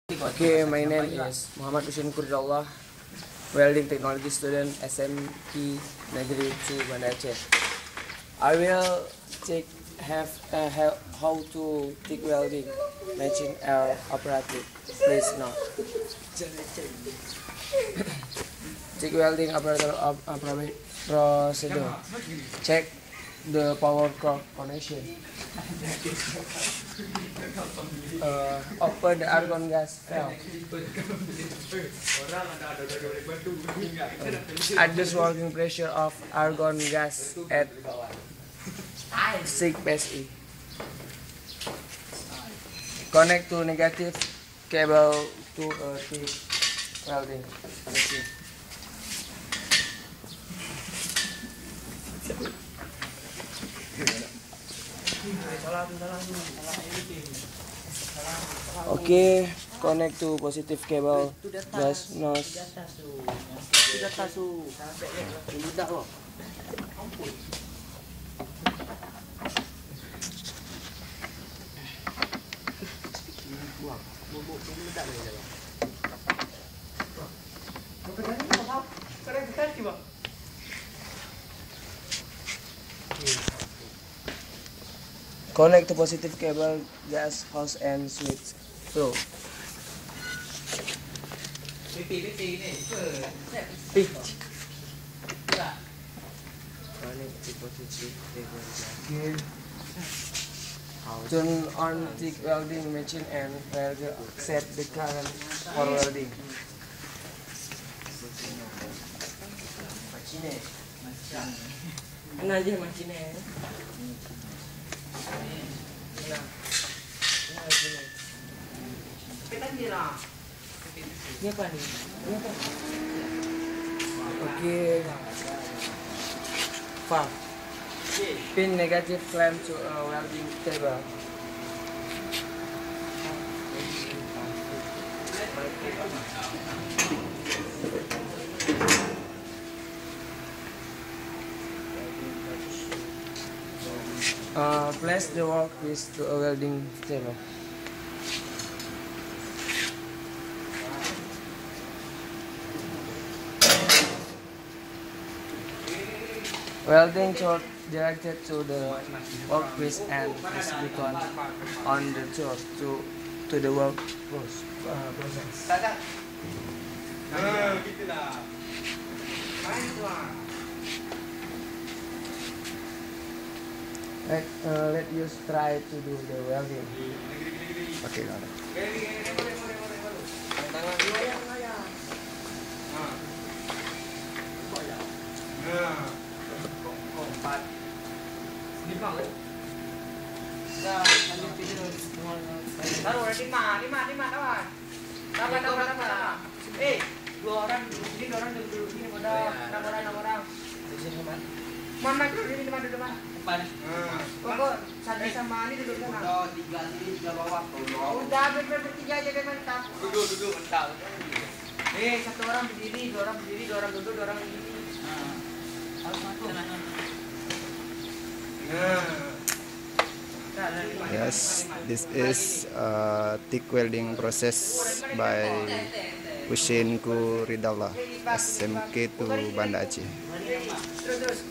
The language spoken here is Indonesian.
Okay, my name is Muhammad Hussein Kurdullah, welding technology student SMK Negeri 2 Banda Aceh. I will have how to TIG welding machine operative. Please now. TIG welding operator procedure. Check the power cord connection. Open the argon gas valve. Adjust working pressure of argon gas at 6 psi. Connect to negative cable to a TIG welding machine. Okay, connect to positive cable gas nose. Connect to positive cable gas hose and switch through. Turn on TIG welding machine and set the current for welding. Okay. Valve. Pin negative clamp to a welding table. Place the workpiece to a welding table. Welding torch directed to the workpiece and is beacon on the torch to the work process. Let us try to do the welding. Okay, got it. Dua orang duduk sini, enam orang. Mana duduk di mana? Depan. Kok Sandi sama ini duduk sana? Udah, 3 sini, 3 bawah. Udah, bertiga aja deh mantap. Duduk mantap. Satu orang berdiri, dua orang duduk, dua orang berdiri. Harus masuk. Yes, this is TIG welding process by Hussein Kurdullah, SMK to Banda Aceh. Terus.